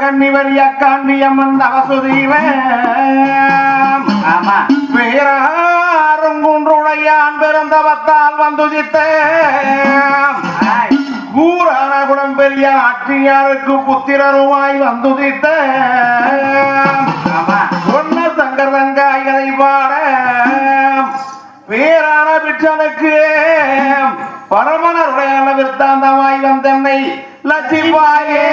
கன்னிவரிய காண்டியம்மன் அவசுதீவன் வேறாரும் குன்றுடையான் பிறந்தவத்தால் வந்துதித்த ஊரான குடம் பெரிய ஆட்சியாருக்கு புத்திரருமாய் வந்துதித்த சொன்ன சங்கர் தங்காய்களை பாட வேறான பிச்சனுக்கு பரமனருடைய விற்த்தாந்தமாய் வந்தென்னை லட்சிப்பாயே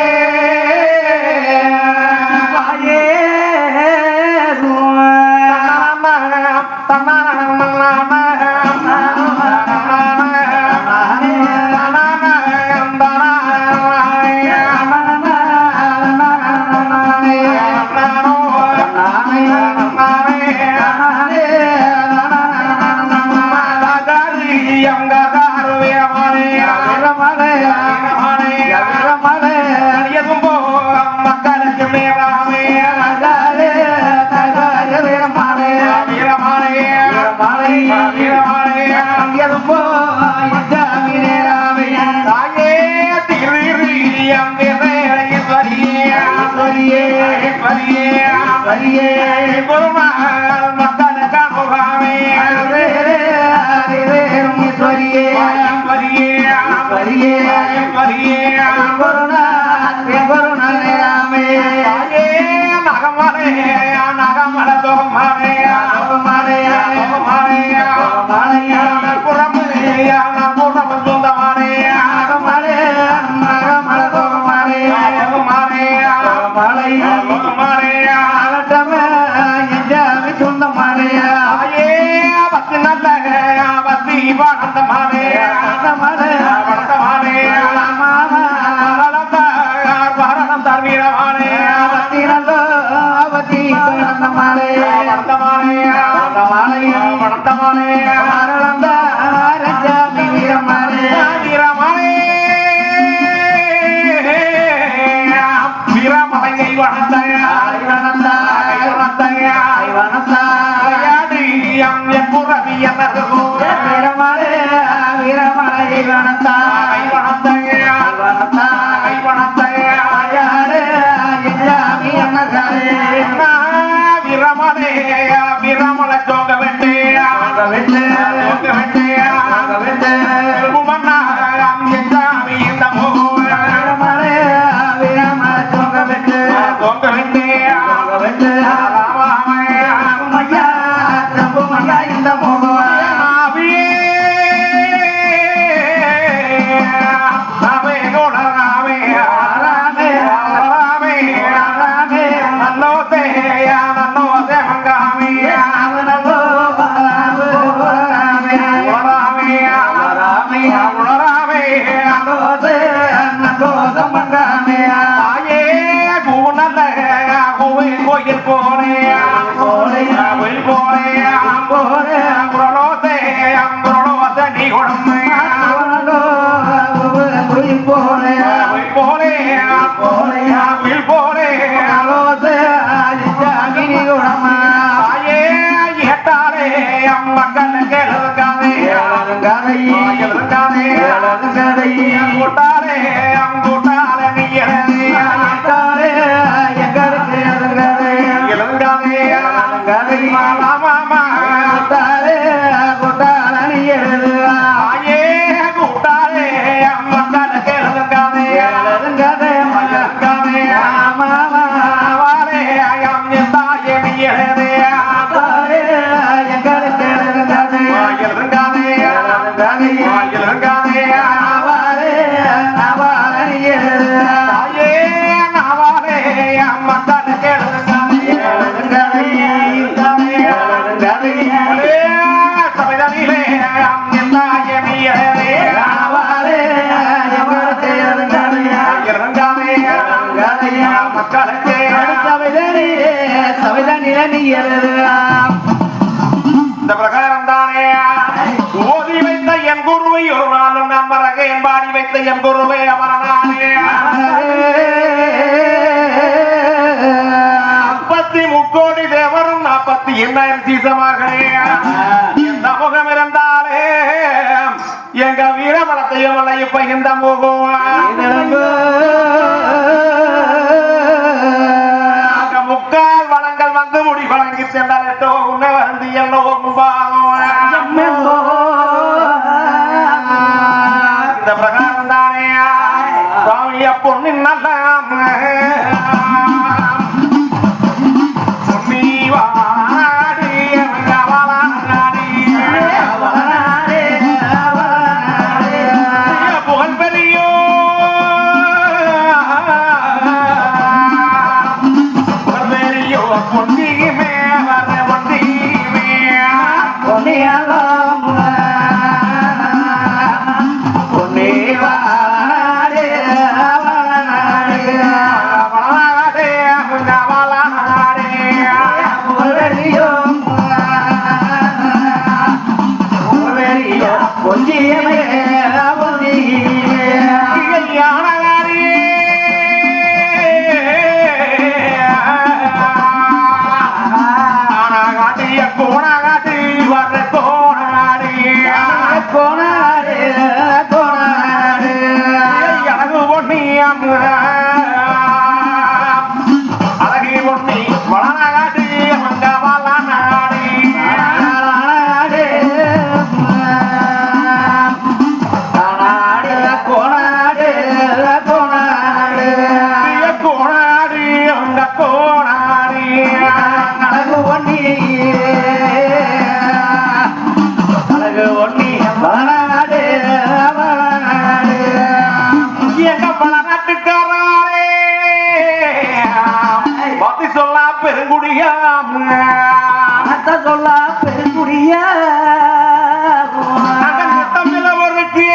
இந்த பிரகாரம் தானே ஓதி வைத்த என் குருவை ஒரு நாளும் நான் மறகேன் பாடி வைத்த என் குருவை அமரனானே 33 தேவரும் 48 சீசமார்களே எந்த முகம் இருந்தாலே எங்க வீரமலத்தையும் அல்ல இப்ப இந்த முகம் பொண்ணு நல்லா பொன்னி வாடி புகழ் பெரியோ பெரியோ பொன்னியுமே வர பொன்னியுமே பொன்னியெல்லாம் அழகி பொன்னி வளநாடு அங்க வளநாடு கோணாடு கோணாடு அங்க கோணாடு அழகு ஒண்ணி வளநாடு எங்க வளநாட்டுக்காரே பத்தி சொல்லா பெருங்குடியாம் சொல்ல பெருங்குடிய தமிழவருக்கு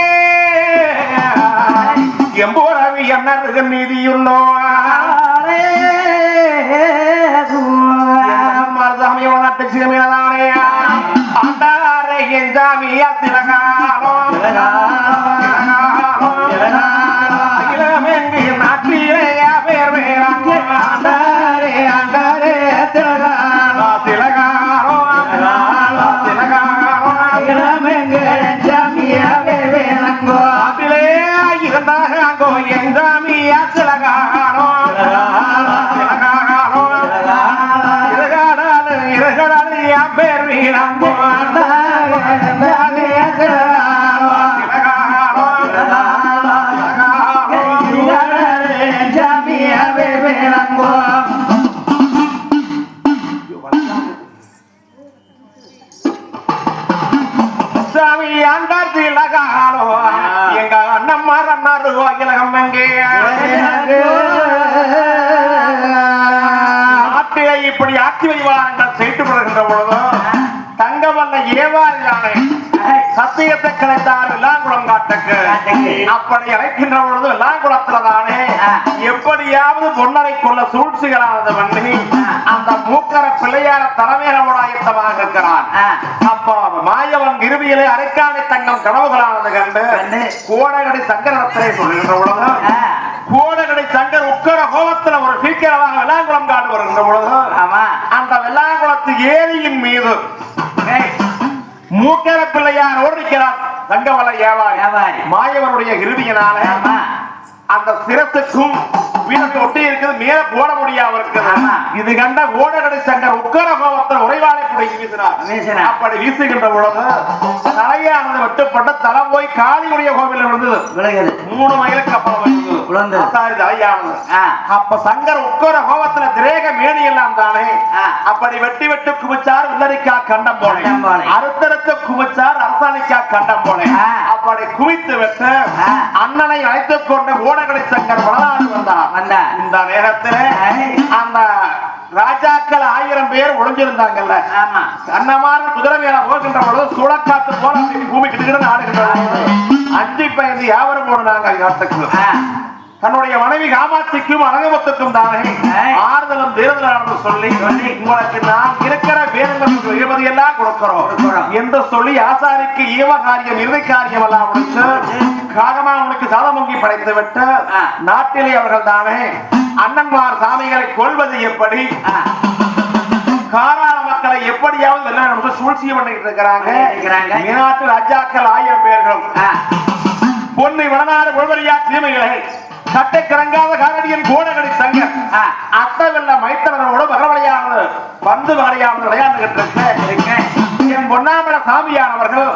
எம்போரவி என்ன நீதியுள்ளோ சாமியோட நாட்டு சிறுமியதானே ஆண்டாரே என் சாமியா சிலகாலம் இளமெங்கு நாட்டிலே பேர் வேறாங்க சாமி ஆண்டார் திலகாலோ எங்க அண்ணம்மார் அண்ணாரு இலகம் எங்கே நாட்டிலே இப்படி ஆட்சி வைவாரங்கள் செய்து வருகின்ற பொழுது தங்கமல்ல ஏவாரிலானே சத்தியத்தை கிடைத்தார் வில்லாங்குளம் காட்டுக்கு அப்படி அழைக்கின்ற பொழுது வில்லாங்குளத்துல தானே எப்படியாவது பொன்னரை கொள்ள சூழ்ச்சிகளானது பண்ணி அந்த மூக்கர பிள்ளையார தலைமையில ஆயத்தமாக இருக்கிறான். அப்போ மாயவன் இறுதியிலே அரைக்காணி தங்கம் கனவுகளானது கண்டு கோடகடி சங்கரத்திலே சொல்கின்ற பொழுது கோடகடி சங்கர் உக்கர கோபத்துல ஒரு சீக்கிரமாக வெள்ளாங்குளம் காடு வருகின்ற பொழுது அந்த வெள்ளாங்குளத்து ஏரியின் மீது மூக்கர பிள்ளையார் ஓடிக்கிறார் தங்கவல வியாபாரி மாயவனுடைய இறுதியினால அந்த சிரத்துக்கும் வீட்டுக்கு ஒட்டி இருக்குது மேல போட முடியாம இருக்குது. இது கண்ட ஓடகடை சங்கர் உக்கர கோபத்தில் உரைவாளை பிடிச்சி வீசினார். அப்படி வீசுகின்ற பொழுது தலையானது வெட்டுப்பட்ட தலை போய் காளியுடைய கோவில் விழுந்தது. 3 மைலுக்கு அப்புறம் தலையானது. அப்ப சங்கர் உக்கர கோபத்துல திரேக மேனி எல்லாம் தானே அப்படி வெட்டி வெட்டு குமிச்சார். வில்லரிக்கா கண்டம் போனேன் அறுத்தறுத்த குமிச்சார். அரசாணிக்கா கண்டம் போனேன் அப்படி குவித்து விட்டு அண்ணனை அழைத்துக் கொண்டு ஓடகடை சங்கர் வளநாடு வந்தார். இந்த நேரத்தில் அந்த ராஜாக்கள் 1000 பேர் ஒளிஞ்சிருந்தாங்கல்ல அன்னமார் குதிரை மேல போகின்ற பொழுது சூழக்காத்து போல பூமி கிட்ட ஆடுகின்ற 5 பயந்து யாவரும் போடுறாங்க இடத்துக்கு. தன்னுடைய மனைவி காமாட்சிக்கும் அழகமுத்துக்கும் தானே ஆறுதலும் தேர்தலும் சொல்லி உங்களுக்கு நாம் இருக்கிற வேதங்களுக்கு எல்லாம் கொடுக்கிறோம் என்று சொல்லி ஆசாரிக்கு ஈவ காரியம் இறுதி காரியம் எல்லாம் முடிச்சு காகமா அவனுக்கு சாதமங்கி படைத்து விட்டு நாட்டிலே அவர்கள் தானே அண்ணன்மார் சாமிகளை கொள்வது எப்படி காராள மக்களை எப்படியாவது சூழ்ச்சி பண்ணிட்டு இருக்கிறாங்க. மீனாட்டு ராஜாக்கள் 1000 பேர்களும் பொன்னை வடநாடு கொள்வரியா தீமைகளை சட்டை கிறங்காத காரடியின் கோடகடி சங்கர் அத்தவெல்ல மைத்தனோட வரவழையானது வந்து வரையானது விளையாண்டுகிட்டு என் பொன்னாமல சாமியானவர்கள்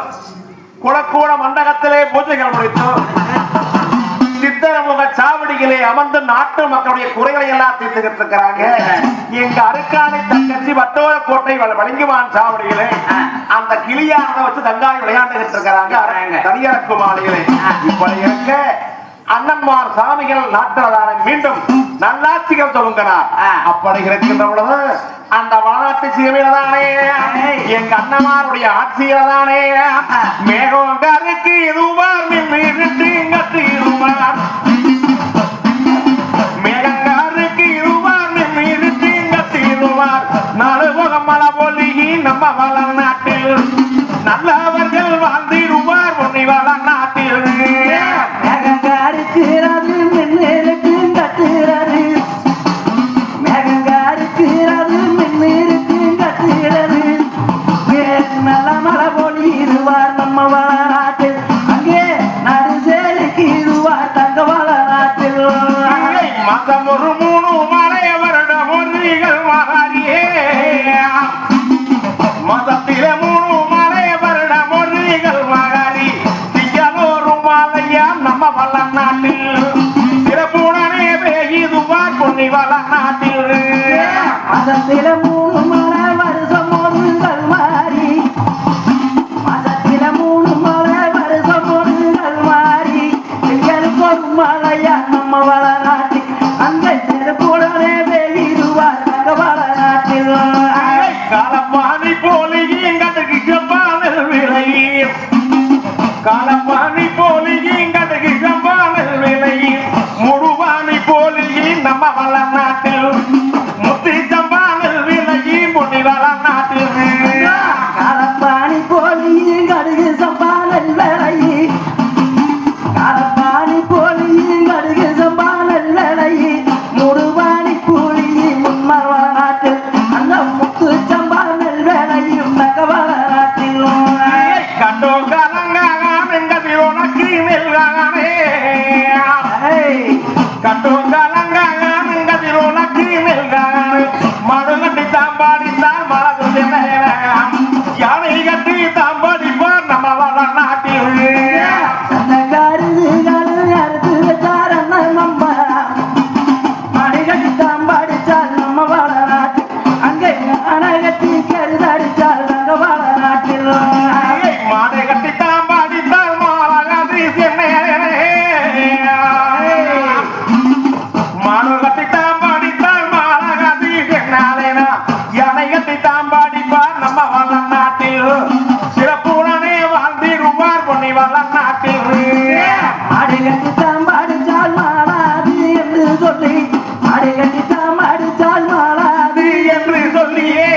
குளக்கூட மண்டகத்திலே பூஜைகள் முடித்து சித்தரமுக சாவடிகளே அமர்ந்து நாட்டு மக்களுடைய குறைகளை எல்லாம் தீர்த்துக்கிட்டு இருக்கிறாங்க. எங்க அருக்காணி தங்கச்சி வட்டோர கோட்டை வழங்குவான் சாவடிகளே அந்த கிளியானதை வச்சு தங்காய் விளையாண்டுகிட்டு இருக்கிறாங்க தனியரக்கு மாளிகளே. இப்படி இருக்க அண்ணன்மார் சாமிகள் நாட்டுறதான மீண்டும் நல்லாட்சிகள் துவங்கினார். அப்படி இருக்கின்ற பொழுது அந்த வளநாட்டு சீமையில தானே எங்க அண்ணமாருடைய ஆட்சியில தானே மேகம் கருக்கு இதுவார் நின்று இருவார் மேகங்காருக்கு இருவார் நின்று இருவார் நாலு முகம் மலை பொலிகி நம்ம வளநாட்டில் நல்லவர்கள் வாழ்ந்திருவார் பொன்னி வளநாட்டில். மேகங்காருக்கிறது மின்னிருக்கு கட்டுறது மேகங்காருக்கிறது மின்னிருக்கு கட்டுறது நல்ல மழை பொழி இருவார் நம்ம வளநாட்டில் அங்கே நடு சேலுக்கு இருவார் தங்க வளநாட்டில். மதம் ஒரு 3 மலை வருடம் ஒன்றிகள் மகாரியே மதத்திலே 3 மலை வருடம் ஒன்றிகள் மகாரி திங்களோரு மாலையா நம்ம வளநாட்டில் சிறப்புடனே பெய்துவார் பொன்னி வளநாட்டில். மதத்தில 3 மலை வருஷம் ஒன்றுகள் மாறி மதத்தில 3 மலை வருஷம் ஒன்றுகள் மாறி திங்களுக்கு ஒரு மலையா நம்ம வளநாட்டில் அந்த சிறப்புடனே பெய்துவார் தங்க வளநாட்டில். காலப்பாணி போலி எங்களுக்கு செம்பானல் விலை காலப்பாணி போலி எங்களுக்கு செம்பானல் விலை முடுவாணி போலி நம்ம வளநாட்டில் முத்தி செம்பானல் விலை பொன்னி வளநாட்டில். காலப்பாணி போலி கடுகு சம்பானல் விலை காலப்பாணி போலி கடுகு சம்பானல் விலை முடுவாணி கூலி முன்ம வளநாட்டில் அந்த முத்து சம்பானல் விலையும் தங்க வளநாட்டில். கண்டோ கலங்காகான் எங்கதில் உனக்கு நெல்கானே கண்டோ கலங்காகான் எங்கதில் உனக்கு நெல்கானே மடு கட்டி தாம்பாடித்தார் மலது யானை கட்டி தாம்பாடிப்பார் நம்ம வளநாட்டில். அந்த கருதுகள் அறுத்து வச்சார் நம்ம மணிகட்டி தாம்பாடிச்சால் நம்ம வளநாட்டில் அங்கே அணகட்டி கருதடிச்சால் தங்க வளநாட்டில். மாடை கட்டி தாம்பாடித்தார் மாலாகாதி மாடு கட்டி தாம்பாடித்தார் மாலாகாதி சென்னாலேனா யானை கட்டி தாம்பாடிப்பார் நம்ம வளநாட்டில் சிறப்புடனே வாழ்ந்திருவார் பொன்னி வளநாட்டில். அடிகட்டி தாம்பாடிச்சால் மாளாது என்று சொல்லி அடிகட்டி தாம்பாடிச்சால் மாளாது என்று சொல்லியே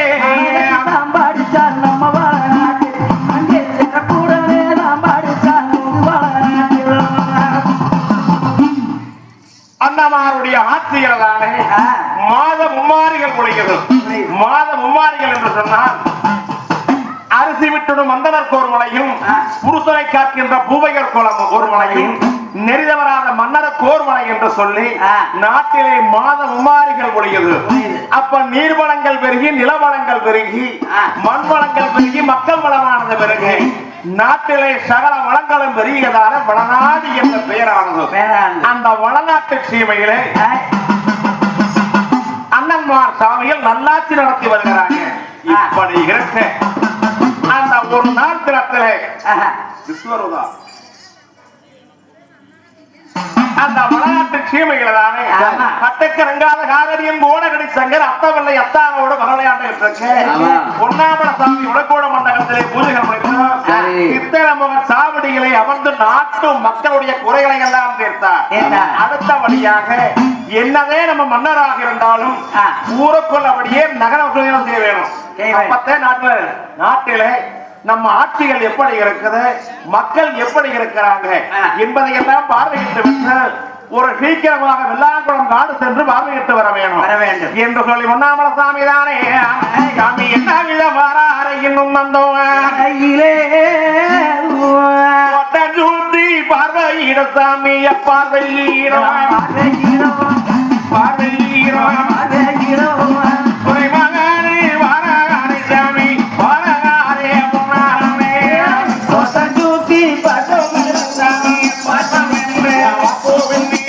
தாம்பாடிச்சால் நம்ம வளநாட்டில் அங்கே சிறப்புடனே தாம்பாடிச்சால் வளநாட்டில். அண்ணமாருடைய ஆட்சிகள் தானே மாத மும்மாரிகள் பொழிகிறது. மாத மும்மாரிகள் என்று சொன்னால் அரிசி விட்டுடும் மந்தனருக்கு ஒரு மலையும் புருஷனை காக்கின்ற பூவைகள் குளம் ஒரு மலையும் நெறிதவராத மன்னருக்கு ஒரு மலை என்று சொல்லி நாட்டிலே மாத மும்மாரிகள் பொழிகிறது. அப்ப நீர்வளங்கள் பெருகி நிலவளங்கள் பெருகி மண் வளங்கள் பெருகி மக்கள் வளமானது பெருகி நாட்டிலே சகல வளங்களும் பெருகியதால வளநாடு என்ற பெயரானது. அந்த வளநாட்டு சீமையிலே அண்ணன்மார் சாமிகள் நல்லாட்சி நடத்தி வருகிறாங்க. இப்படி இருக்க அந்த ஒரு நாள் தினத்திலே விஸ்வரூபா அந்த வளநாட்டு சீமைகள் தானே கட்டுக்கரங்காத காரடியும் கோடகடி சங்கர் அத்தவல்லை அத்தானோட மகளையாண்டு பொன்னாமல சாமி உடற்கோட மண்டபத்திலே பூஜைகள் முடித்தோம். சித்தரமுக சாவடிகளை அமர்ந்து நாட்டு மக்களுடைய குறைகளை எல்லாம் தீர்த்தார். அடுத்தபடியாக என்னதே நம்ம மன்னராக இருந்தாலும் ஊருக்குள்ளபடியே நகர வசதிகள் செய்ய வேணும். அப்பத்தே நாட்டிலே நம்ம ஆட்சிகள் எப்படி இருக்குது மக்கள் எப்படி இருக்கிறாங்க என்பதை எல்லாம் பார்வையிட்டு விட்டு ஒரு சீக்கிரமாக வெள்ளாங்குளம் காடு சென்று பார்வையிட்டு வர வேண்டும் என்று சொல்லி பொன்னாமல சாமி தானே சாமி என்ன விதமாறா இன்னும் வந்தோம் ஜூட்டி பார்வையிட சாமி பார்வையிடும் குறைமகானே வாராகானே சாமி வாராகானே பொன்னாரமே தூக்கி பட்டோ சாமி கோவிந்தி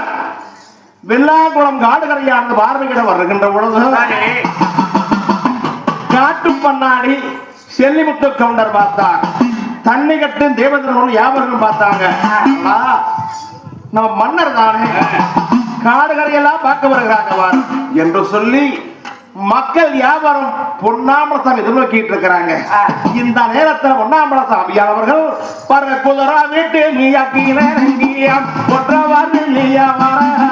மன்னர் வெள்ளாங்குளம் காடுகரையானது பார்வையிட வருகின்ற பொழுது காட்டு பண்ணாடி செல்லிமுத்து கவுண்டர் பார்த்தார். தண்ணி கட்டும் தேவேந்திரன் யாவரும் பார்த்தாங்க. நம்ம மன்னர் தானே காடுகரையெல்லாம் பார்க்க வருகிறாங்க என்று சொல்லி மக்கள் வியாபாரம் பொன்னாமலசாமி எதிர்நோக்கிட்டு இருக்கிறாங்க. இந்த நேரத்தில் பொன்னாமலசாமியார் அவர்கள் பர குதிரா வீட்டு நீயா கீழம் ஒற்றவாறு நீயா வரேம்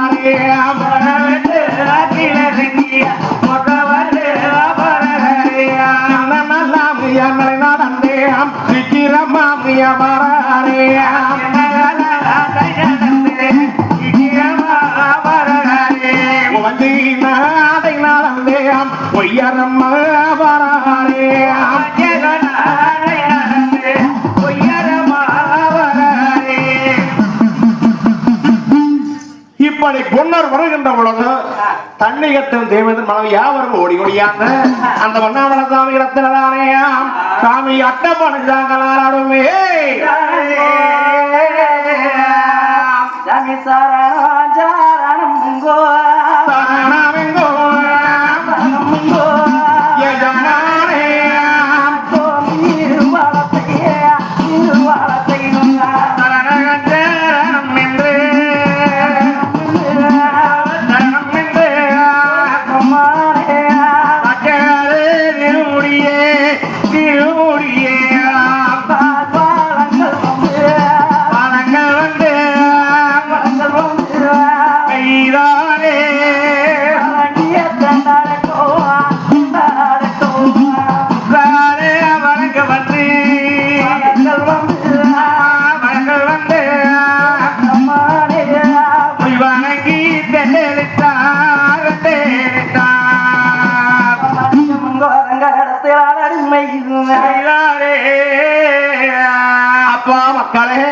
நடந்தேம் சீக்கிரமாமியா வரேம் வந்து நாடை நடந்தேம் பொய்யரம்மா வரேம் இப்படி பொன்னர் வருகின்ற பொழுது தண்ணி கட்டும் தேவேந்திரன் மனைவி யாவரும் ஓடி ஓடியாங்க அந்த பொன்னாமல சாமி இடத்திலானே சாமி அட்டப்பணிச்சாங்களாடுமே சாமி சரணம் முங்கோ அப்பா மக்களே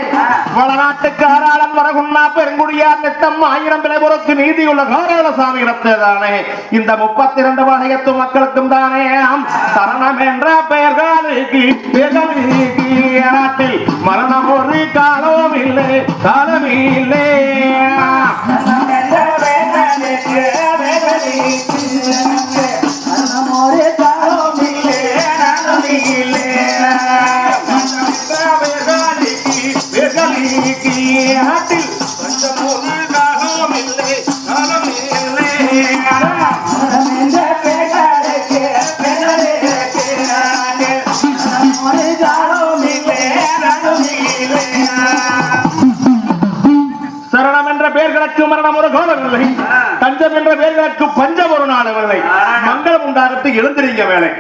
வடநாட்டுக்காராளன் வரகுண்ணா பெருங்குடியார் நித்தம் 1000 விலைபுறத்து நீதியுள்ள காராளசாமி இடத்தேதானே இந்த 32 வகையத்து மக்களுக்கும் தானே சரணம் என்ற பெயர்களுக்கு நாட்டில் மரணம் ஒரு காலம் இல்லை காலமே இல்லை சரணம் என்ற பெயர்களுக்கு மரணம் ஒரு காலமில்லை தஞ்சம் என்ற பெயர்களுக்கு பஞ்சம் ஒரு நாளவில்லை மங்களம் உண்டாகத்து எழுந்திருங்க வேலை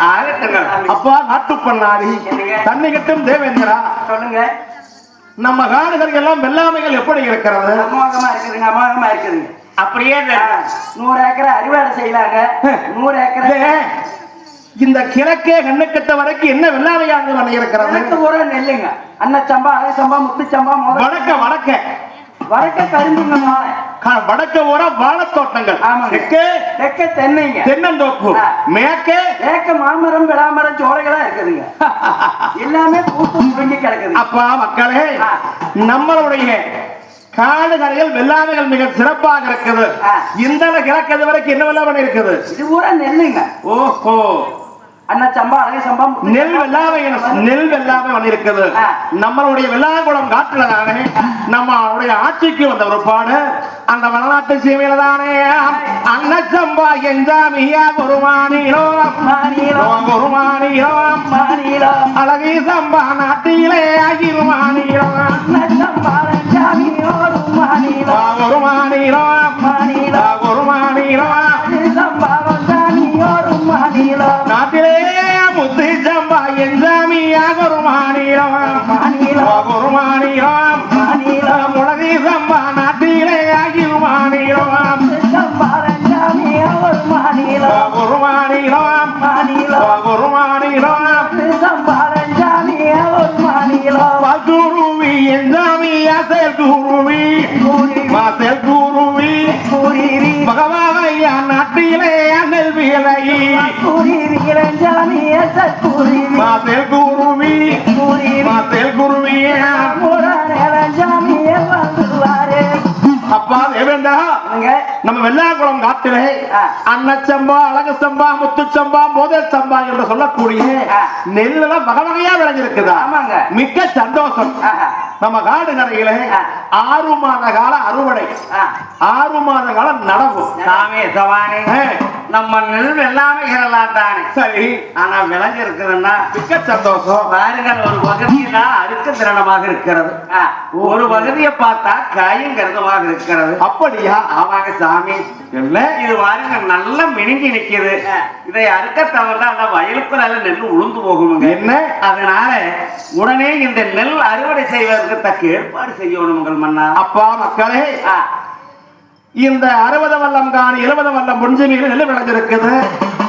அப்பா நாட்டு பண்ணாடி தண்ணி கட்டும் தேவேந்திரா சொல்லுங்க நம்ம காடுகள் எல்லாம் வெள்ளாமைகள் எப்படி இருக்கிறது அமோகமா இருக்குதுங்க அப்படியே 100 ஏக்கரை அறுவடை செய்யலாங்க 100 ஏக்கரை இந்த கிழக்கே கண்ணுக்கட்ட வரைக்கும் என்ன வெள்ளாமையாக இருக்கிறது ஒரு நெல்லுங்க அன்னச்சம்பா அலைச்சம்பா முத்துச்சம்பா வடக்க வடக்க வடக்க கரும்புங்க வடக்க ஊர வாழைத்தோட்டங்கள் தெற்க தென்னைங்க தென்னந்தோப்பு மேற்க மாமரம் விளாமரம் சோலைகளா இருக்குதுங்க எல்லாமே பூத்து முழுங்கி கிடக்குது அப்பா மக்களே நம்மளுடைய காடுகரையில் வெள்ளாமைகள் மிக சிறப்பாக இருக்குது இந்த கிழக்கு வரைக்கும் என்ன வெள்ளாமை இருக்குது இது பூரா நெல்லுங்க ஓஹோ அன்னச்சம்பா அலைச்சம்பா நெல் வெள்ளாமை இருக்குது நம்மளுடைய வெள்ளாங்குளம் காட்டுல தானே நம்மளுடைய ஆட்சிக்கு வந்த ஒரு பாடு அந்த வடநாட்டு சீமையில தானே அன்னச்சம்பா எஞ்சாமியா குருமானிலோ அழகி சம்பா நாட்டிலே அகிருமானிலோ நாட்டிலே முத்து சம்பா எஞ்சாமியா குருமானிலம் முழகி சம்பா நாட்டிலே அகிருமானிலம் குருவி எஞ்சாமியா குருவி மாசல் குருவி பகவானையா நாட்டிலே அனல் விலை மாசல் குருவி அப்பா தேவேந்திரா அங்க நம்ம வெள்ளாங்குளம் காட்டிலே அன்னச்சம்பா, அழகு சம்பா, முத்துச்சம்பா, மோதல் சம்பா என்று சொல்லக்கூடிய நெல்லாம் வகை வகையா விளைஞ்சிருக்குதா? ஆமாங்க. மிக்க சந்தோஷம். நம்ம காடு கரையில 6 மாத கால அறுவடை, 6 மாத காலம் நடவு. சாமி சவானி நம்ம நெல் எல்லாமே இதெல்லாம் தானே சரி, ஆனா விளைஞ்சு இருக்குதுன்னா மிக்க சந்தோஷம். பாருங்கள், ஒரு பகுதியெல்லாம் அறுக்க திறனமாக இருக்கிறது, ஒரு பகுதியை பார்த்தா காயங்கிறதுமாக இருக்கிறது. அப்படியா? ஆமாங்க சாமி. இல்ல, இது பாருங்க நல்லா மினுங்கி நிக்குது. இதை அறுக்க தவறுதான் அந்த வயலுக்குள்ள நெல் உளுந்து போகுமுங்க. என்ன? அதனால உடனே இந்த நெல் அறுவடை செய்வதற்கு தக்க ஏற்பாடு செய்யணும் உங்கள் மன்னா. அப்பா மக்களே, இந்த 60 வல்லம் காணி 70 வல்லம் முன்ஜிமையில் நெல் விளைஞ்சிருக்குது.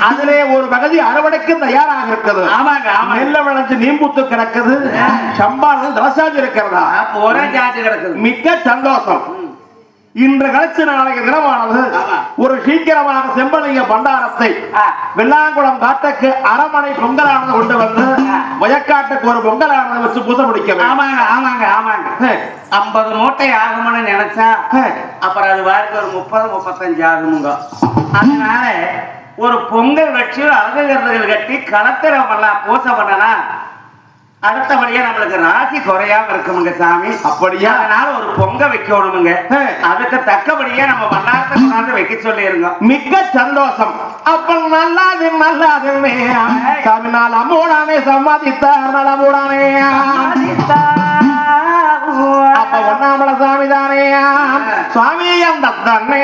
அதிலே ஒரு பகுதி அறுவடைக்கு தயாராக இருக்குது. ஆமாங்க, ஆமா. நெல்ல விளைஞ்சு நீம்புத்து கிடக்குது, சம்பாடு தலசாஞ்சு இருக்கிறதா, ஒரே ஜாதி கிடக்குது. மிக்க சந்தோஷம். இன்று கழிச்சு நாளைய தினமானது ஒரு சீக்கிரமாக செம்பலிங்க பண்டாரத்தை வெள்ளாங்குளம் காட்டுக்கு அரமனை பொங்கலானது கொண்டு வந்து வயக்காட்டுக்கு ஒரு பொங்கலானது வச்சு பூசை முடிக்க. ஆமாங்க, ஆமாங்க, ஆமாங்க. 50 மூட்டை ஆகும்னு நினைச்சா அப்புறம் அது வாருக்கு ஒரு 30-35 ஆகுமுங்க. அதனால ஒரு பொங்கல் வச்சு அழகுகள் கட்டி களத்திரமெல்லாம் பூசை பண்ணனா அடுத்தபடியா நம்மளுக்கு ராசி குறையாம இருக்குமுங்க சாமி. அப்படியா? அதனால ஒரு பொங்க வைக்கணுமுங்க. அதுக்கு தக்கபடியா நம்ம மன்னாரத்தை கொண்டாந்து வைக்க சொல்லிருங்க. மிக்க சந்தோஷம். அப்ப நல்லாது நல்லாது சாமி நாள் அம்மூடானே சம்மாதித்தார், நலமூடானே அப்ப ஒன்னாமல சாமி தானே சுவாமி அந்த தன்னே